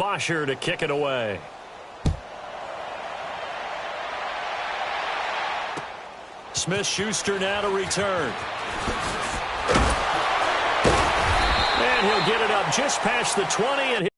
Bosher to kick it away. Smith-Schuster now to return. And he'll get it up just past the 20. And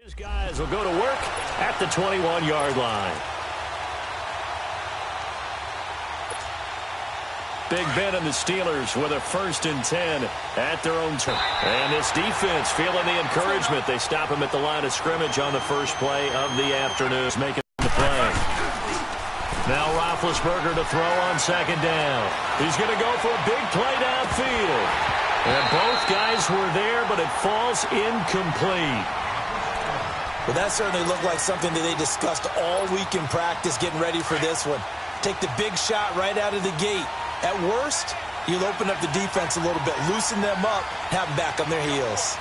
his guys will go to work at the 21-yard line. Big Ben and the Steelers with a 1st and 10 at their own turn. And this defense feeling the encouragement. They stop him at the line of scrimmage on the first play of the afternoon. Making the play. Now Roethlisberger to throw on 2nd down. He's going to go for a big play downfield. And both guys were there, but it falls incomplete. Well, that certainly looked like something that they discussed all week in practice getting ready for this one. Take the big shot right out of the gate. At worst, you'll open up the defense a little bit, loosen them up, have them back on their heels.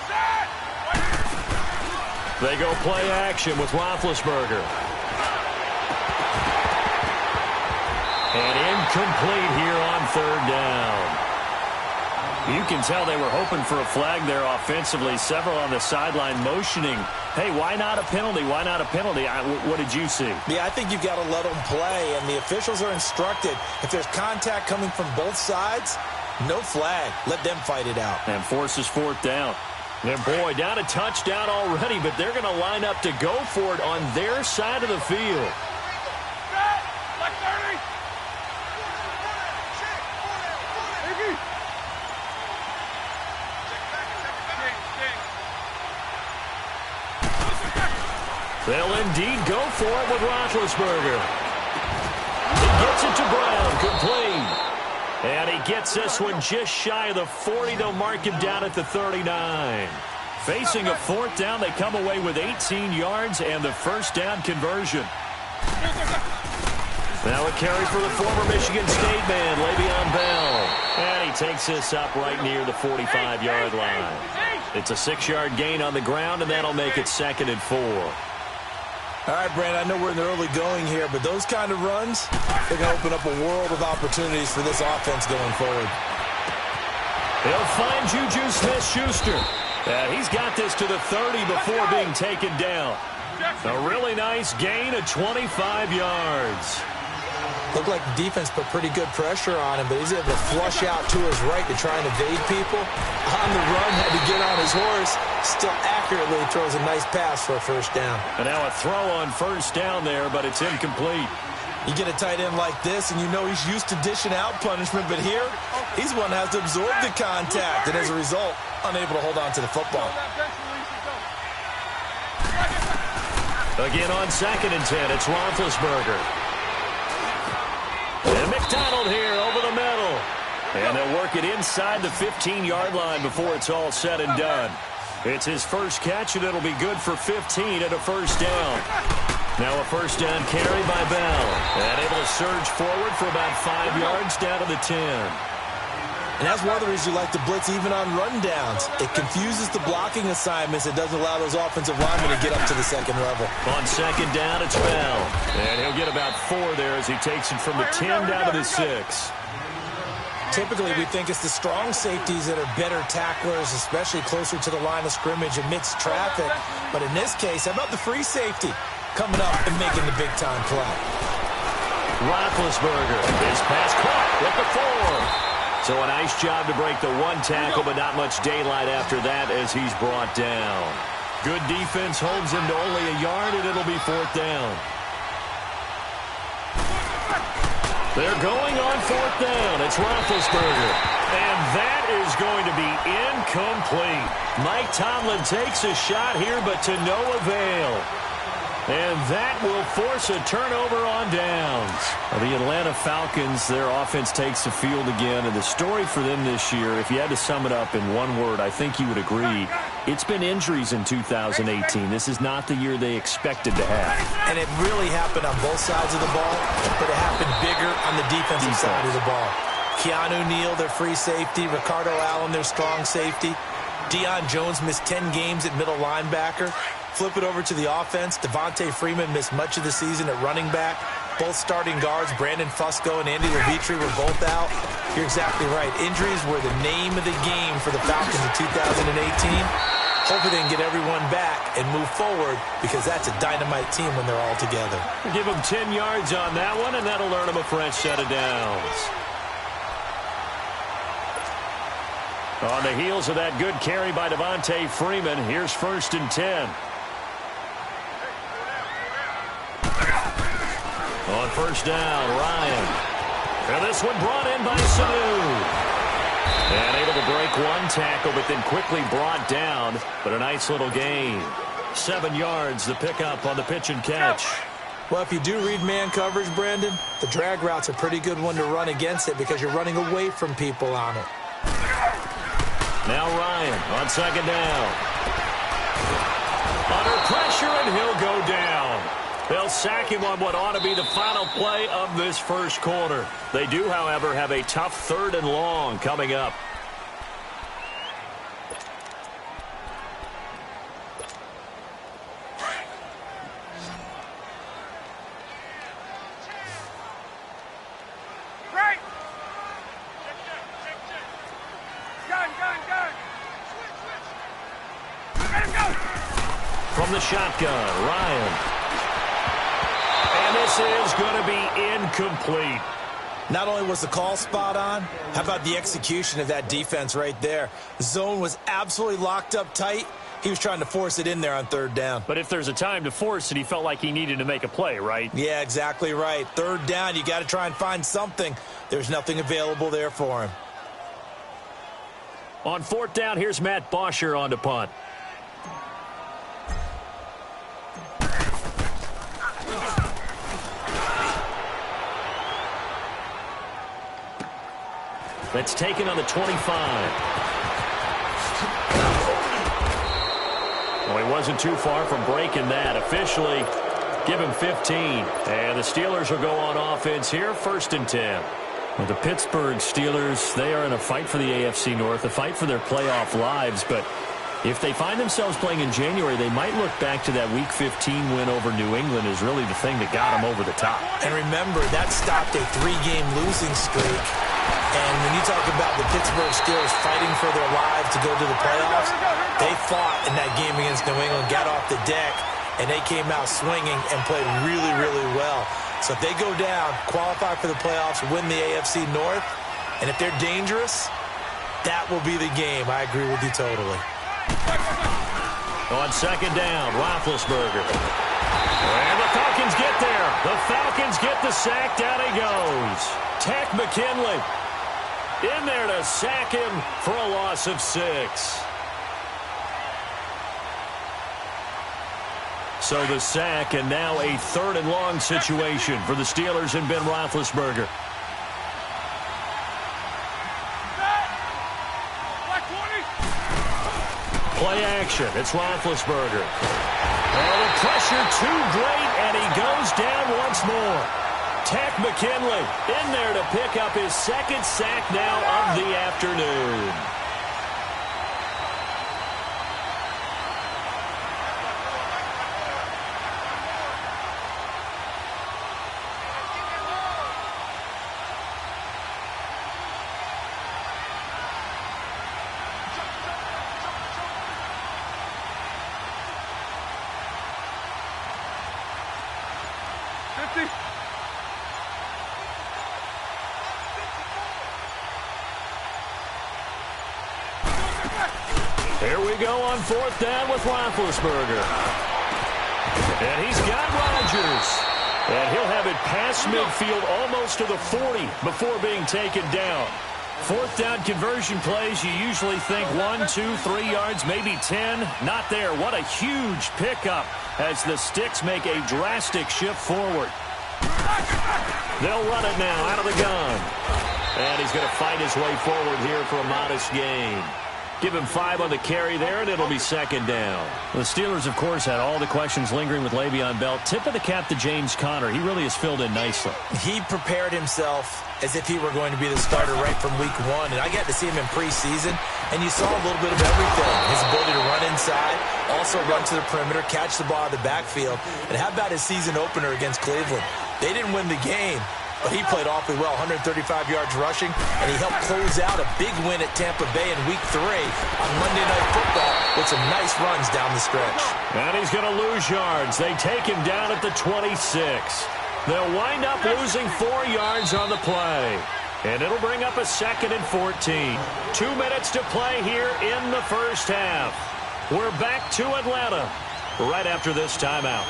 They go play action with Roethlisberger. And incomplete here on 3rd down. You can tell they were hoping for a flag there offensively. Several on the sideline motioning, hey, why not a penalty? Why not a penalty? What did you see? Yeah, I think you've got to let them play, and the officials are instructed. If there's contact coming from both sides, no flag. Let them fight it out. And forces 4th down. And boy, down a touchdown already, but they're going to line up to go for it on their side of the field. They'll indeed go for it with Roethlisberger. He gets it to Brown, complete. And he gets this one just shy of the 40. They'll mark him down at the 39. Facing a 4th down, they come away with 18 yards and the 1st down conversion. Now a carry for the former Michigan State man, Le'Veon Bell. And he takes this up right near the 45-yard line. It's a 6-yard gain on the ground, and that'll make it 2nd and 4. All right, Brand, I know we're in the early going here, but those kind of runs, they're going to open up a world of opportunities for this offense going forward. He'll find Juju Smith-Schuster. He's got this to the 30 before being taken down. A really nice gain of 25 yards. Looked like the defense put pretty good pressure on him, but he's able to flush out to his right to try and evade people. On the run, had to get on his horse. Still accurately throws a nice pass for a 1st down. And now a throw on 1st down there, but it's incomplete. You get a tight end like this, and you know he's used to dishing out punishment, but here, he's one that has to absorb the contact, and as a result, unable to hold on to the football. Again on 2nd and 10, it's Roethlisberger. And McDonald here over the middle. And they'll work it inside the 15-yard line before it's all said and done. It's his first catch, and it'll be good for 15 at a 1st down. Now a 1st down carry by Bell. And able to surge forward for about 5 yards down to the 10. And that's one of the reasons you like to blitz even on rundowns. It confuses the blocking assignments. It doesn't allow those offensive linemen to get up to the 2nd level. On 2nd down, it's Bell. And he'll get about 4 there as he takes it from the 10 down to the 6. Typically, we think it's the strong safeties that are better tacklers, especially closer to the line of scrimmage amidst traffic. But in this case, how about the free safety coming up and making the big-time play? Roethlisberger, his pass caught with the 4. So a nice job to break the 1 tackle, but not much daylight after that as he's brought down. Good defense holds him to only a yard, and it'll be 4th down. They're going on 4th down. It's Roethlisberger. And that is going to be incomplete. Mike Tomlin takes a shot here, but to no avail. And that will force a turnover on downs. The Atlanta Falcons, their offense takes the field again. And the story for them this year, if you had to sum it up in one word, I think you would agree, it's been injuries in 2018. This is not the year they expected to have. And it really happened on both sides of the ball, but it happened bigger on the defensive side of the ball. Keanu Neal, their free safety. Ricardo Allen, their strong safety. Deion Jones missed 10 games at middle linebacker. Flip it over to the offense. Devontae Freeman missed much of the season at running back. Both starting guards, Brandon Fusco and Andy Levitri, were both out. You're exactly right. Injuries were the name of the game for the Falcons in 2018. Hopefully they can get everyone back and move forward, because that's a dynamite team when they're all together. Give them 10 yards on that one, and that'll earn them a fresh set of downs. On the heels of that good carry by Devontae Freeman, here's 1st and 10. On 1st down, Ryan. And this one brought in by Sanu. And able to break one tackle, but then quickly brought down. But a nice little gain. 7 yards, the pickup on the pitch and catch. Well, if you do read man coverage, Brandon, the drag route's a pretty good one to run against it, because you're running away from people on it. Now Ryan on 2nd down. Under pressure, and he'll go down. They'll sack him on what ought to be the final play of this first quarter. They do, however, have a tough 3rd and long coming up. From the shotgun, Ryan. And this is going to be incomplete. Not only was the call spot on, how about the execution of that defense right there? The zone was absolutely locked up tight. He was trying to force it in there on 3rd down. But if there's a time to force it, he felt like he needed to make a play, right? Yeah, exactly right. 3rd down, you got to try and find something. There's nothing available there for him. On 4th down, here's Matt Bosher on to punt. That's taken on the 25. Well, he wasn't too far from breaking that. Officially, give him 15. And the Steelers will go on offense here, 1st and 10. Well, the Pittsburgh Steelers, they are in a fight for the AFC North, a fight for their playoff lives. But if they find themselves playing in January, they might look back to that Week 15 win over New England as really the thing that got them over the top. And remember, that stopped a 3-game losing streak. And when you talk about the Pittsburgh Steelers fighting for their lives to go to the playoffs, they fought in that game against New England, got off the deck, and they came out swinging and played really, really well. So if they go down, qualify for the playoffs, win the AFC North, and if they're dangerous, that will be the game. I agree with you totally. On 2nd down, Roethlisberger. And the Falcons get there. The Falcons get the sack. Down he goes. Takk McKinley in there to sack him for a loss of 6. So the sack, and now a 3rd and long situation for the Steelers and Ben Roethlisberger. Play action. It's Roethlisberger. Oh, the pressure too great, and he goes down once more. Takk McKinley in there to pick up his 2nd sack now of the afternoon. Here we go on 4th down with Roethlisberger. And he's got Rodgers. And he'll have it past midfield almost to the 40 before being taken down. Fourth down conversion plays, you usually think 1, 2, 3 yards, maybe 10. Not there. What a huge pickup as the Sticks make a drastic shift forward. They'll run it now out of the gun. And he's going to fight his way forward here for a modest gain. Give him 5 on the carry there, and it'll be second down. The Steelers, of course, had all the questions lingering with Le'Veon Bell. Tip of the cap to James Conner. He really has filled in nicely. He prepared himself as if he were going to be the starter right from week 1. And I got to see him in preseason, and you saw a little bit of everything. His ability to run inside, also run to the perimeter, catch the ball out of the backfield. And how about his season opener against Cleveland? They didn't win the game, but he played awfully well, 135 yards rushing, and he helped close out a big win at Tampa Bay in Week 3 on Monday Night Football with some nice runs down the stretch. And he's going to lose yards. They take him down at the 26. They'll wind up losing 4 yards on the play. And it'll bring up a 2nd and 14. 2 minutes to play here in the first half. We're back to Atlanta right after this timeout.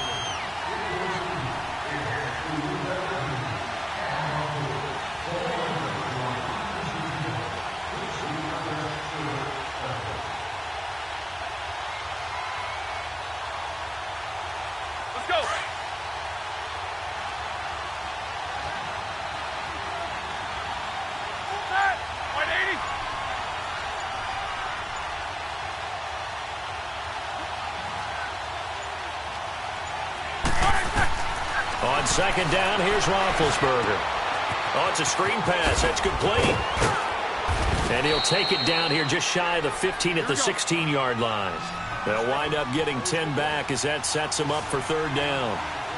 On second down, here's Roethlisberger. Oh, it's a screen pass. That's complete. And he'll take it down here just shy of the 15 at the 16-yard line. They'll wind up getting 10 back as that sets him up for third down.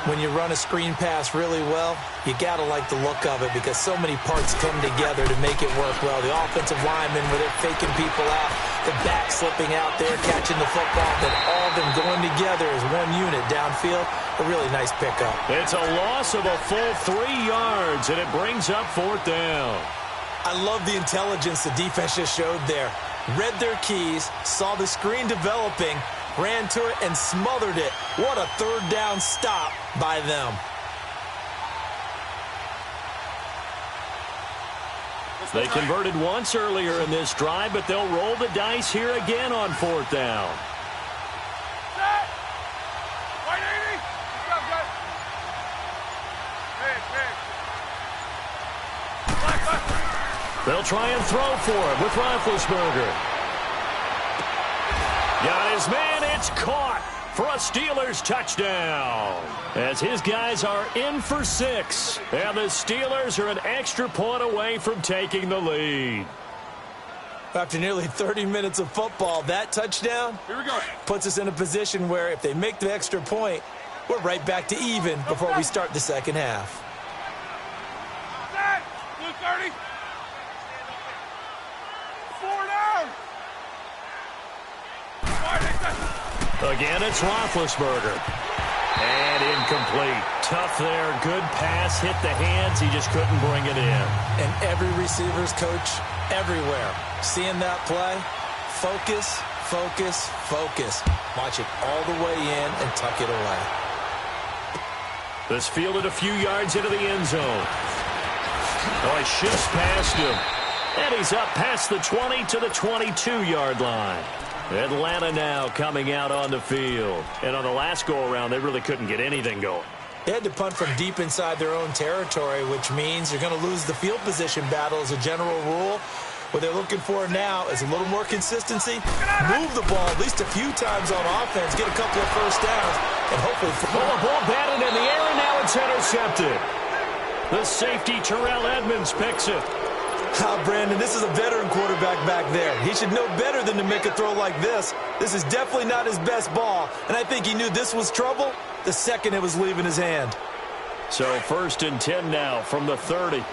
When you run a screen pass really well, you got to like the look of it because so many parts come together to make it work well. The offensive linemen, where they're faking people out, the back slipping out there, catching the football, then all of them going together as one unit downfield. A really nice pickup. It's a loss of a full 3 yards, and it brings up fourth down. I love the intelligence the defense just showed there. Read their keys, saw the screen developing, ran to it, and smothered it. What a third down stop by them. They converted once earlier in this drive, but they'll roll the dice here again on fourth down. They'll try and throw for it with Roethlisberger. Got his man. It's caught for a Steelers touchdown. As his guys are in for 6. And the Steelers are an extra point away from taking the lead. After nearly 30 minutes of football, that touchdown puts us in a position where if they make the extra point, we're right back to even before we start the second half. Blue 30. 4 down. Again, it's Roethlisberger. And incomplete. Tough there. Good pass. Hit the hands. He just couldn't bring it in. And every receiver's coach everywhere. Seeing that play, focus, focus, focus. Watch it all the way in and tuck it away. This fielded a few yards into the end zone. Oh, he shifts past him. And he's up past the 20 to the 22-yard line. Atlanta now coming out on the field. And on the last go-around, they really couldn't get anything going. They had to punt from deep inside their own territory, which means you're going to lose the field position battle as a general rule. What they're looking for now is a little more consistency, move the ball at least a few times on offense, get a couple of first downs, and hopefully... The ball batted in the air, and now it's intercepted. The safety, Terrell Edmonds, picks it. Brandon, this is a veteran quarterback back there. He should know better than to make a throw like this. This is definitely not his best ball, and I think he knew this was trouble the second it was leaving his hand. So 1st and 10 now from the 30.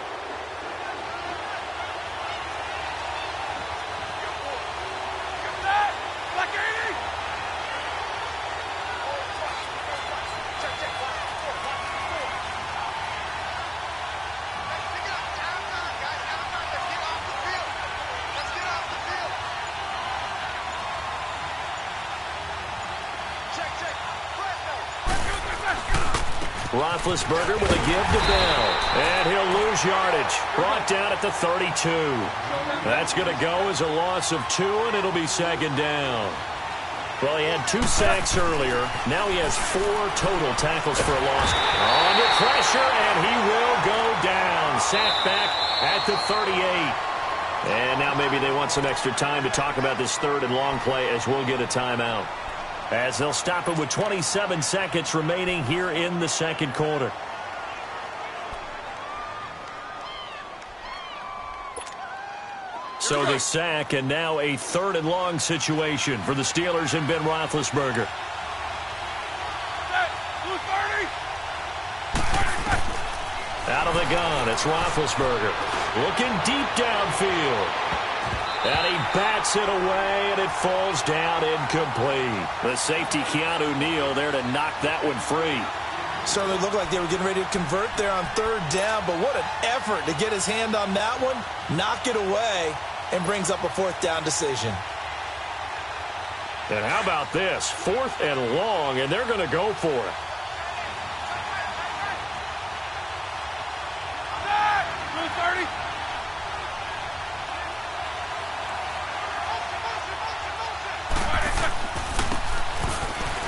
Roethlisberger with a give to Bell. And he'll lose yardage. Brought down at the 32. That's going to go as a loss of 2, and it'll be second down. Well, he had 2 sacks earlier. Now he has 4 total tackles for a loss. Under pressure, and he will go down. Sacked back at the 38. And now maybe they want some extra time to talk about this 3rd and long play as we'll get a timeout. As they'll stop it with 27 seconds remaining here in the second quarter. So the sack, and now a 3rd and long situation for the Steelers and Ben Roethlisberger. Out of the gun, it's Roethlisberger. Looking deep downfield. And he bats it away, and it falls down incomplete. The safety, Keanu Neal, there to knock that one free. Certainly looked like they were getting ready to convert there on 3rd down, but what an effort to get his hand on that one, knock it away, and brings up a 4th down decision. And how about this? 4th and long, and they're going to go for it.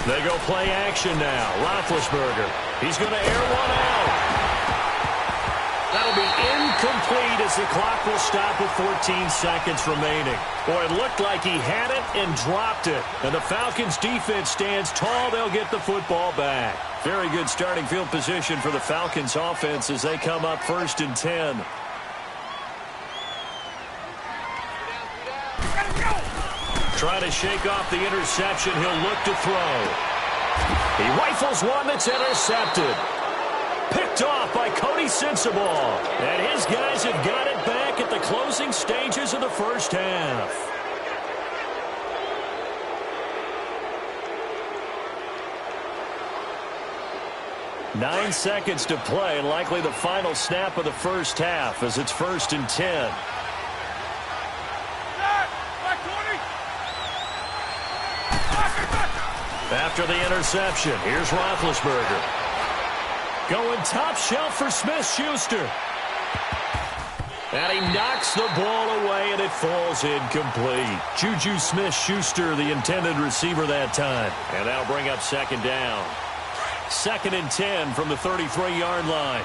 They go play action now. Roethlisberger. He's going to air one out. That'll be incomplete as the clock will stop with 14 seconds remaining. Boy, it looked like he had it and dropped it. And the Falcons defense stands tall. They'll get the football back. Very good starting field position for the Falcons offense as they come up 1st and 10. Trying to shake off the interception. He'll look to throw. He rifles one that's intercepted. Picked off by Cody Sensabaugh. And his guys have got it back at the closing stages of the first half. Nine seconds to play, and likely the final snap of the first half as it's 1st and 10. After the interception, here's Roethlisberger. Going top shelf for Smith-Schuster. And he knocks the ball away, and it falls incomplete. Juju Smith-Schuster, the intended receiver that time. And that'll bring up second down. 2nd and 10 from the 33-yard line.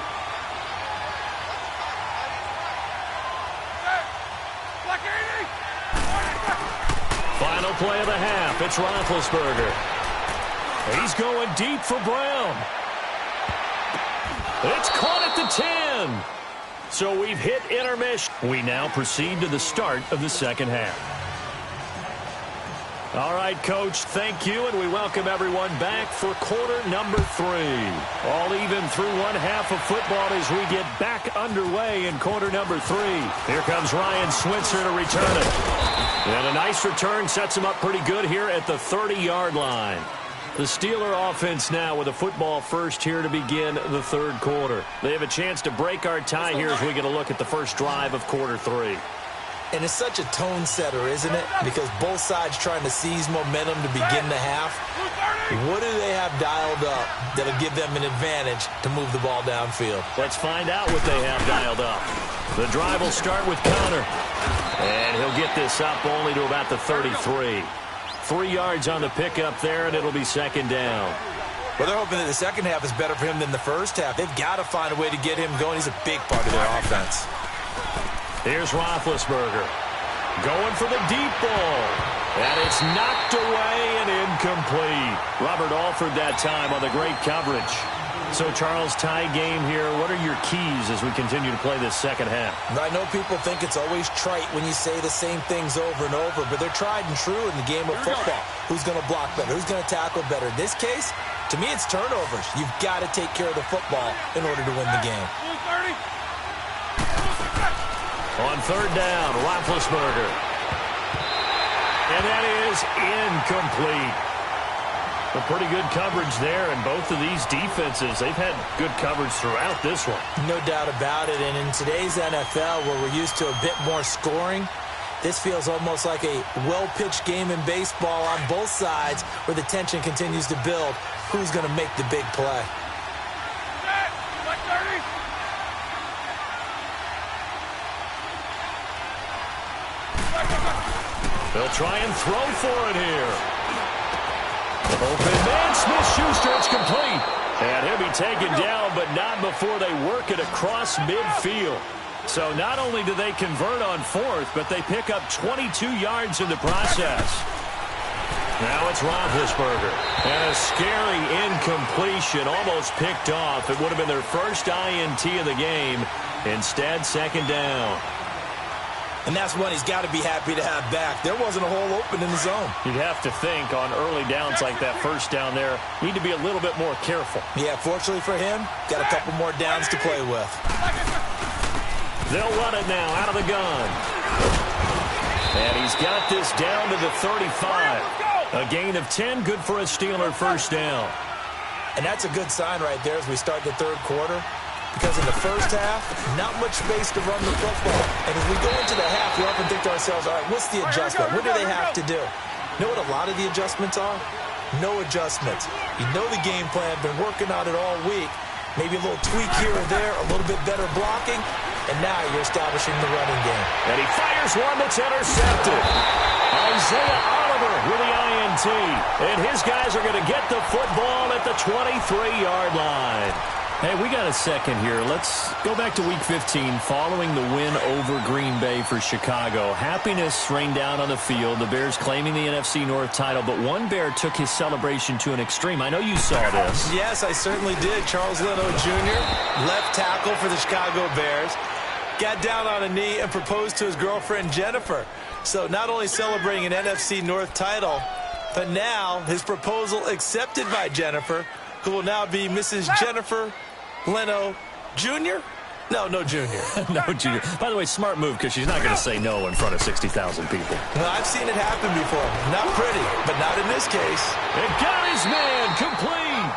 Final play of the half. It's Roethlisberger. He's going deep for Brown. It's caught at the 10. So we've hit intermission. We now proceed to the start of the second half. All right, Coach, thank you, and we welcome everyone back for quarter number 3. All even through one half of football as we get back underway in quarter number 3. Here comes Ryan Switzer to return it. And a nice return sets him up pretty good here at the 30-yard line. The Steeler offense now with a football first here to begin the third quarter. They have a chance to break our tie here as we get a look at the first drive of quarter 3. And it's such a tone setter, isn't it? Because both sides trying to seize momentum to begin the half. What do they have dialed up that'll give them an advantage to move the ball downfield? Let's find out what they have dialed up. The drive will start with Connor. And he'll get this up only to about the 33. 3 yards on the pickup there, and it'll be second down. Well, they're hoping that the second half is better for him than the first half. They've got to find a way to get him going. He's a big part of their offense. Here's Roethlisberger. Going for the deep ball. And it's knocked away and incomplete. Robert Alford that time on the great coverage. So, Charles, tie game here. What are your keys as we continue to play this second half? I know people think it's always trite when you say the same things over and over, but they're tried and true in the game of football. Who's going to block better? Who's going to tackle better? In this case, to me, it's turnovers. You've got to take care of the football in order to win the game. On third down, Roethlisberger. And that is incomplete. A pretty good coverage there, and both of these defenses, they've had good coverage throughout this one. No doubt about it, and in today's NFL, where we're used to a bit more scoring, this feels almost like a well-pitched game in baseball on both sides where the tension continues to build. Who's going to make the big play? They'll try and throw for it here. Open man, Smith-Schuster, it's complete. And he'll be taken down, but not before they work it across midfield. So not only do they convert on fourth, but they pick up 22 yards in the process. Now it's Roethlisberger. And a scary incompletion, almost picked off. It would have been their first INT of the game. Instead, second down. And that's one he's got to be happy to have back. There wasn't a hole open in the zone. You'd have to think on early downs like that first down there, need to be a little bit more careful. Yeah, fortunately for him, got a couple more downs to play with. They'll run it now out of the gun. And he's got this down to the 35. A gain of 10, good for a Steeler first down. And that's a good sign right there as we start the third quarter. Because in the first half, not much space to run the football. And as we go into the half, we often think to ourselves, all right, what's the adjustment? What do they have to do? You know what a lot of the adjustments are? No adjustments. You know the game plan, been working on it all week. Maybe a little tweak here or there, a little bit better blocking, and now you're establishing the running game. And he fires one that's intercepted. Isaiah Oliver with the INT. And his guys are going to get the football at the 23-yard line. Hey, we got a second here. Let's go back to Week 15 following the win over Green Bay for Chicago. Happiness rained down on the field. The Bears claiming the NFC North title, but one Bear took his celebration to an extreme. I know you saw this. Yes, I certainly did. Charles Leno Jr., left tackle for the Chicago Bears, got down on a knee and proposed to his girlfriend Jennifer. So not only celebrating an NFC North title, but now his proposal accepted by Jennifer, who will now be Mrs. Jennifer Leno Jr.? No Junior. No Junior. By the way, smart move because she's not going to say no in front of 60,000 people. Well, I've seen it happen before. Not pretty, but not in this case. And got his man complete.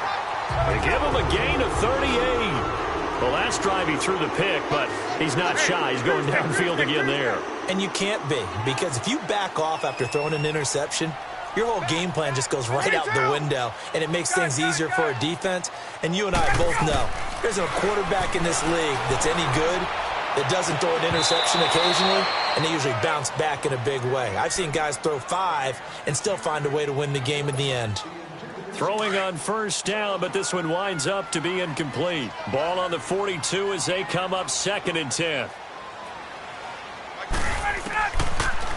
They give him a gain of 38. Well, last drive he threw the pick, but he's not shy. He's going downfield again there. And you can't be, because if you back off after throwing an interception, your whole game plan just goes right out the window, and it makes things easier for a defense. And you and I both know there's a quarterback in this league that's any good that doesn't throw an interception occasionally, and they usually bounce back in a big way. I've seen guys throw 5 and still find a way to win the game in the end. Throwing on first down, but this one winds up to be incomplete. Ball on the 42 as they come up second and 10.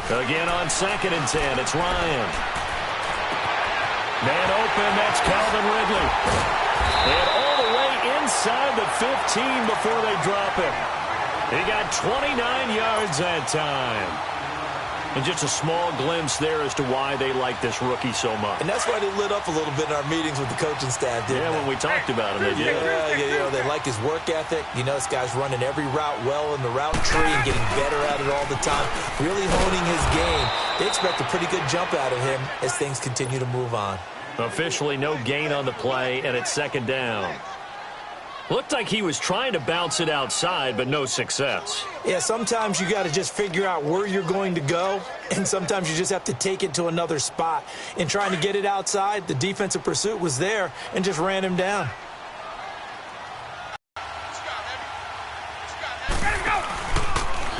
Again on second and 10, it's Ryan. Man open, that's Calvin Ridley. And all the way inside the 15 before they drop it. He got 29 yards that time. And just a small glimpse there as to why they like this rookie so much. And that's why they lit up a little bit in our meetings with the coaching staff, didn't they? When we talked about him, they did. Yeah, they like his work ethic. You know, this guy's running every route well in the route tree and getting better at it all the time, really honing his game. They expect a pretty good jump out of him as things continue to move on. Officially no gain on the play, and it's second down. Looked like he was trying to bounce it outside, but no success. Yeah, sometimes you got to just figure out where you're going to go, and sometimes you just have to take it to another spot. In trying to get it outside, the defensive pursuit was there and just ran him down.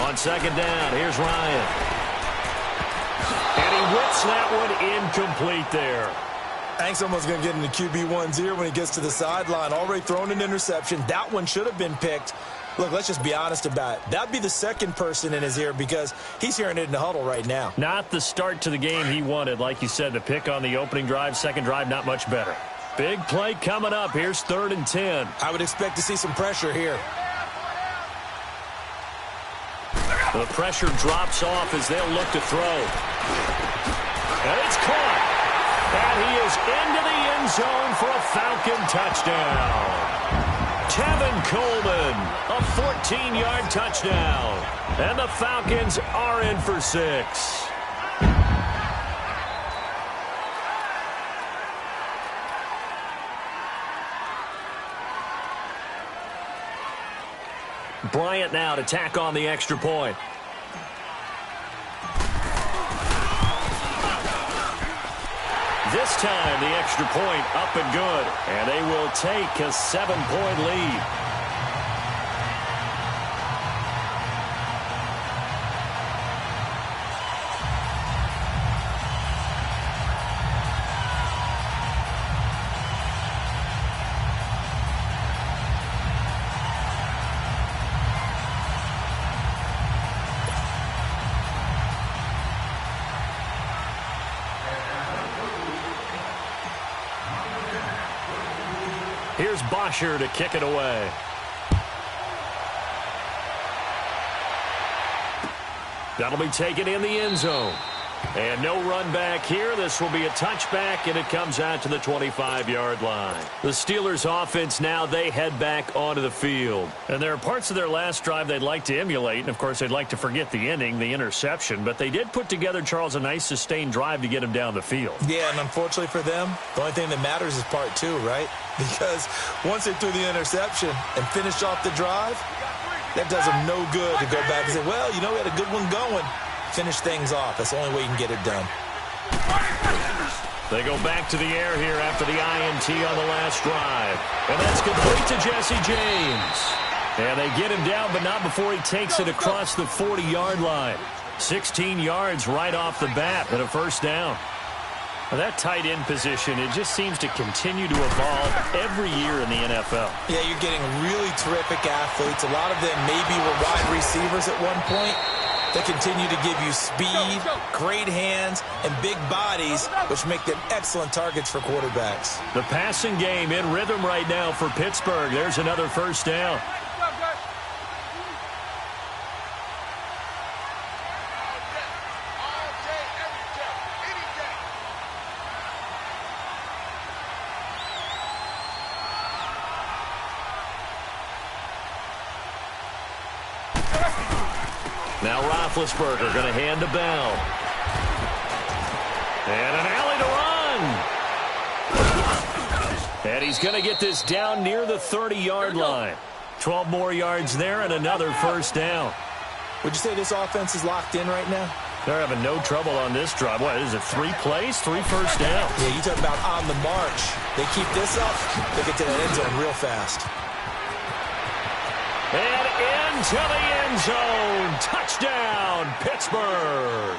On second down, here's Ryan. And he whips that one incomplete there. Hank's almost going to get into QB1's ear when he gets to the sideline. Already thrown an interception. That one should have been picked. Look, let's just be honest about it. That'd be the second person in his ear because he's hearing it in the huddle right now. Not the start to the game he wanted. Like you said, the pick on the opening drive, second drive, not much better. Big play coming up. Here's third and 10. I would expect to see some pressure here. The pressure drops off as they'll look to throw. And it's caught. And he is into the end zone for a Falcon touchdown. Tevin Coleman, a 14-yard touchdown. And the Falcons are in for 6. Bryant now to tack on the extra point. This time, the extra point up and good. And they will take a 7-point lead. Here's Bosher to kick it away. That'll be taken in the end zone. And no run back here. This will be a touchback, and it comes out to the 25-yard line. The Steelers' offense now, they head back onto the field. And there are parts of their last drive they'd like to emulate. And, of course, they'd like to forget the ending, the interception. But they did put together, Charles, a nice sustained drive to get him down the field. Yeah, and unfortunately for them, the only thing that matters is part two, right? Because once they threw the interception and finished off the drive, that does them no good to go back and say, well, you know, we had a good one going. Finish things off. That's the only way you can get it done. They go back to the air here after the INT on the last drive. And that's complete to Jesse James. And they get him down, but not before he takes it across the 40-yard line. 16 yards right off the bat and a first down. Well, that tight end position, it just seems to continue to evolve every year in the NFL. Yeah, you're getting really terrific athletes. A lot of them maybe were wide receivers at one point. They continue to give you speed, great hands, and big bodies, which make them excellent targets for quarterbacks. The passing game in rhythm right now for Pittsburgh. There's another first down. Now Roethlisberger going to hand to Bell. And an alley to run. And he's going to get this down near the 30-yard line. 12 more yards there and another first down. Would you say this offense is locked in right now? They're having no trouble on this drive. What is it, 3 plays, 3 first downs? Yeah, you talk about on the march. They keep this up, they get to that end zone real fast. And into the end zone. Touchdown, Pittsburgh.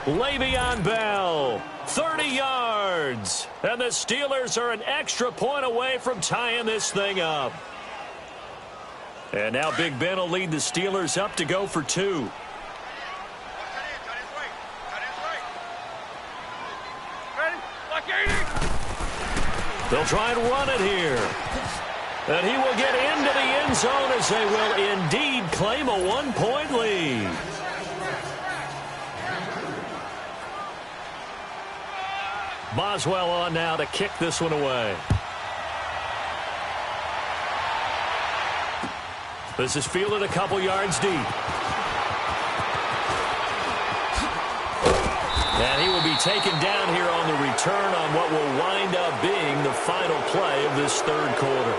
Le'Veon Bell, 30 yards. And the Steelers are an extra point away from tying this thing up. And now Big Ben will lead the Steelers up to go for 2. They'll try and run it here. And he will get into the end zone as they will indeed claim a 1-point lead. Boswell on now to kick this one away. This is fielded a couple yards deep. And he will be taken down here on the return on what will wind up being the final play of this third quarter.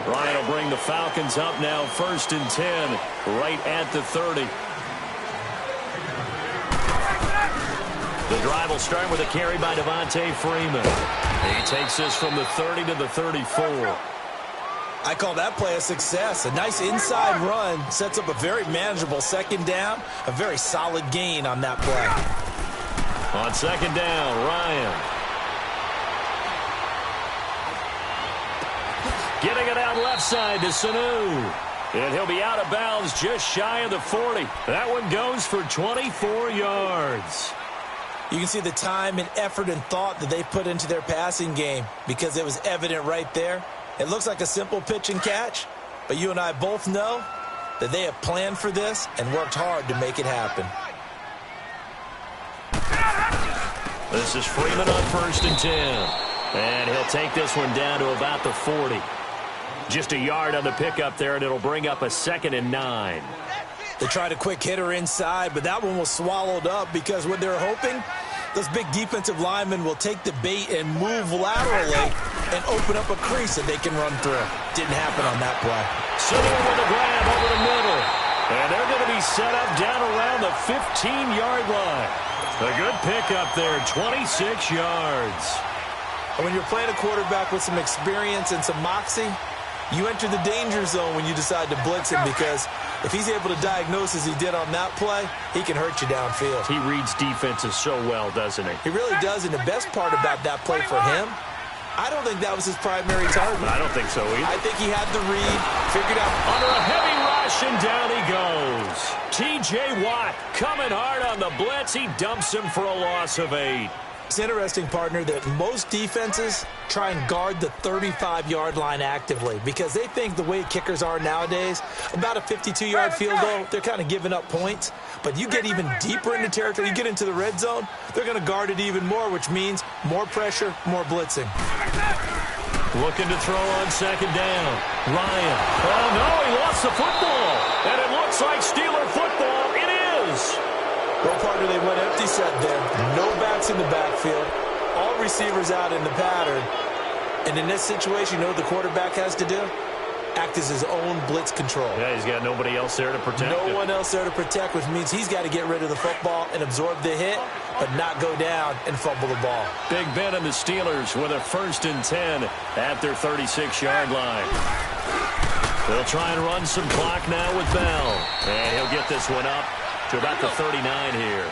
Ryan will bring the Falcons up now, 1st and 10, right at the 30. The drive will start with a carry by Devontae Freeman. He takes this from the 30 to the 34. I call that play a success. A nice inside run sets up a very manageable second down, a very solid gain on that play. On second down, Ryan. Getting it out left side to Sanu. And he'll be out of bounds just shy of the 40. That one goes for 24 yards. You can see the time and effort and thought that they put into their passing game because it was evident right there. It looks like a simple pitch and catch, but you and I both know that they have planned for this and worked hard to make it happen. This is Freeman on 1st and 10. And he'll take this one down to about the 40. Just a yard on the pickup there, and it'll bring up a 2nd and 9. They tried a quick hitter inside, but that one was swallowed up because what they're hoping, those big defensive linemen will take the bait and move laterally and open up a crease that they can run through. Didn't happen on that play. Sitting with a grab over the middle. And they're going to be set up down around the 15-yard line. A good pickup there, 26 yards. And when you're playing a quarterback with some experience and some moxie, you enter the danger zone when you decide to blitz him because if he's able to diagnose as he did on that play, he can hurt you downfield. He reads defenses so well, doesn't he? He really does, and the best part about that play for him, I don't think that was his primary target. I don't think so either. I think he had the read, figured out. Under a heavy rush, and down he goes. goes. T.J. Watt coming hard on the blitz. He dumps him for a loss of 8. It's interesting, partner, that most defenses try and guard the 35-yard line actively because they think the way kickers are nowadays, about a 52-yard field goal, they're kind of giving up points. But you get even deeper into territory, you get into the red zone, they're going to guard it even more, which means more pressure, more blitzing. Looking to throw on second down. Ryan. Oh, no, he lost the football. And it looks like Steeler football. It is. Well, partner, they went empty set there. No backs in the backfield. All receivers out in the pattern. And in this situation, you know what the quarterback has to do? Act as his own blitz control. Yeah, he's got nobody else there to protect him. No one else there to protect, which means he's got to get rid of the football and absorb the hit, but not go down and fumble the ball. Big Ben and the Steelers with a 1st and 10 at their 36-yard line. They'll try and run some clock now with Bell. And he'll get this one up to about the 39 here.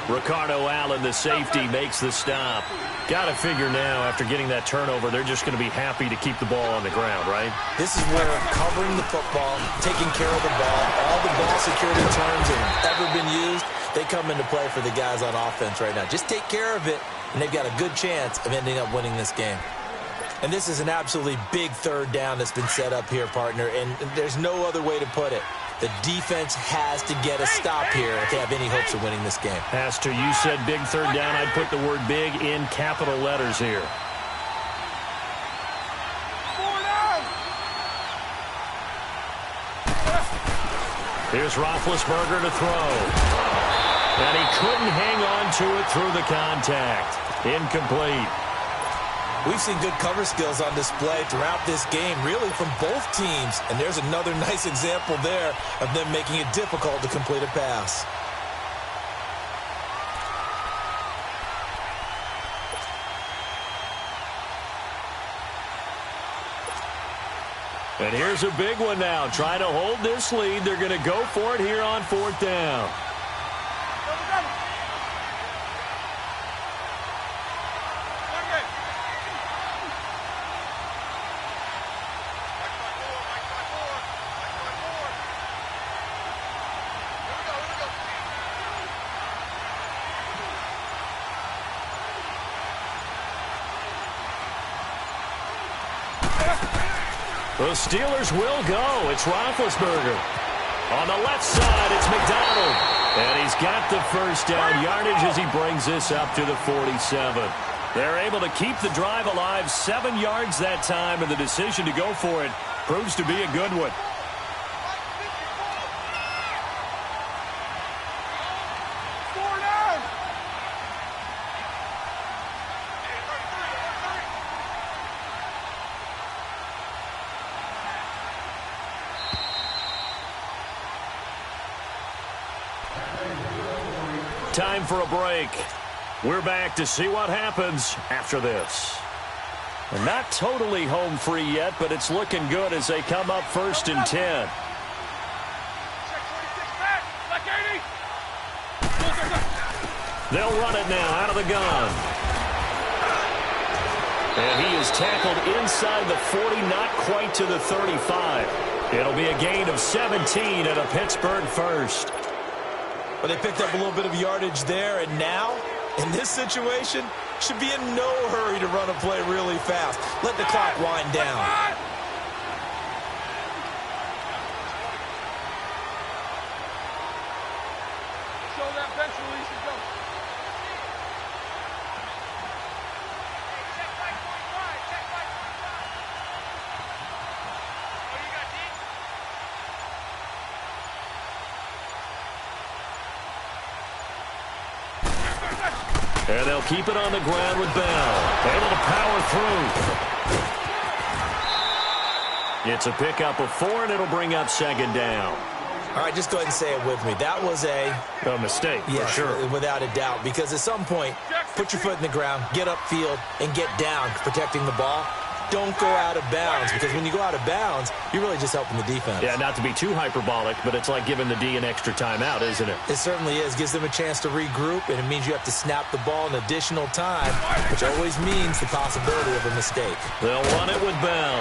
Ricardo Allen, the safety, makes the stop. Got to figure now, after getting that turnover, they're just going to be happy to keep the ball on the ground, right? This is where covering the football, taking care of the ball, all the ball security terms that have ever been used, they come into play for the guys on offense right now. Just take care of it, and they've got a good chance of ending up winning this game. And this is an absolutely big 3rd down that's been set up here, partner, and there's no other way to put it. The defense has to get a stop here if they have any hopes of winning this game. Has to. You said big 3rd down. I'd put the word big in capital letters here. 4 down. Here's Roethlisberger to throw. And he couldn't hang on to it through the contact. Incomplete. We've seen good cover skills on display throughout this game, really from both teams. And there's another nice example there of them making it difficult to complete a pass. And here's a big one now. Trying to hold this lead. They're going to go for it here on 4th down. The Steelers will go. It's Roethlisberger. On the left side, it's McDonald. And he's got the 1st down yardage as he brings this up to the 47. They're able to keep the drive alive, 7 yards that time, and the decision to go for it proves to be a good one. Time for a break. We're back to see what happens after this. And not totally home free yet, but it's looking good as they come up 1st and 10. They'll run it now out of the gun. And he is tackled inside the 40, not quite to the 35. It'll be a gain of 17 and a Pittsburgh 1st. But they picked up a little bit of yardage there, and now, in this situation, should be in no hurry to run a play really fast. Let the clock wind down. Show that bench release and go. And they'll keep it on the ground with Bell. Able to power through. It's a pickup of 4, and it'll bring up 2nd down. All right, just go ahead and say it with me. That was a mistake, yes, for sure. Without a doubt, because at some point, put your foot in the ground, get upfield, and get down protecting the ball. Don't go out of bounds, because when you go out of bounds, you're really just helping the defense. Yeah, not to be too hyperbolic, but it's like giving the D an extra timeout, isn't it? It certainly is. Gives them a chance to regroup, and it means you have to snap the ball an additional time, which always means the possibility of a mistake. They'll run it with Bell.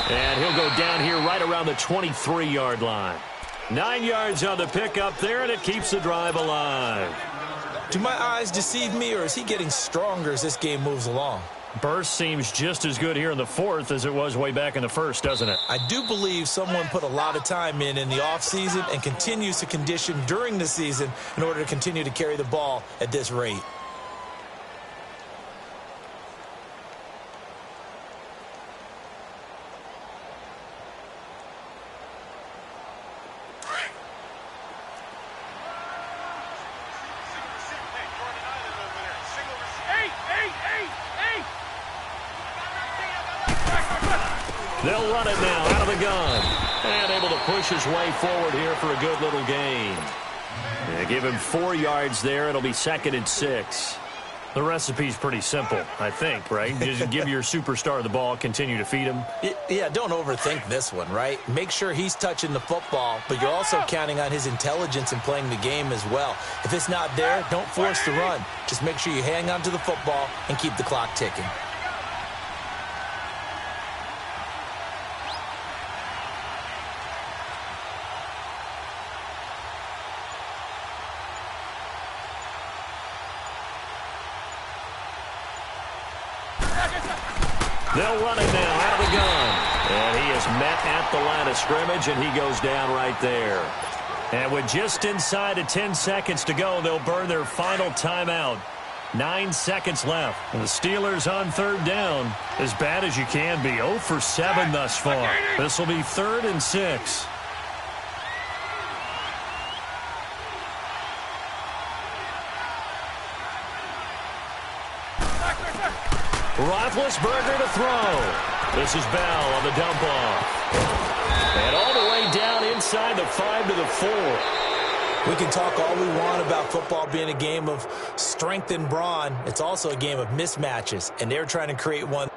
And he'll go down here right around the 23-yard line. 9 yards on the pickup there, and it keeps the drive alive. Do my eyes deceive me, or is he getting stronger as this game moves along? Burst seems just as good here in the fourth as it was way back in the first, doesn't it? I do believe someone put a lot of time in the offseason and continues to condition during the season in order to continue to carry the ball at this rate. They'll run it now out of the gun. And able to push his way forward here for a good little gain. Yeah, give him 4 yards there. It'll be 2nd and 6. The recipe's pretty simple, I think, right? Just give your superstar the ball, continue to feed him. Yeah, don't overthink this one, right? Make sure he's touching the football, but you're also counting on his intelligence in playing the game as well. If it's not there, don't force the run. Just make sure you hang on to the football and keep the clock ticking. They'll run it now out of the gun. And he is met at the line of scrimmage, and he goes down right there. And with just inside of 10 seconds to go, they'll burn their final timeout. 9 seconds left. And the Steelers on 3rd down. As bad as you can be. 0 for 7 thus far. This will be 3rd and 6. Roethlisberger to throw. This is Bell on the dump off. And all the way down inside the 5 to the 4. We can talk all we want about football being a game of strength and brawn. It's also a game of mismatches, and they're trying to create one.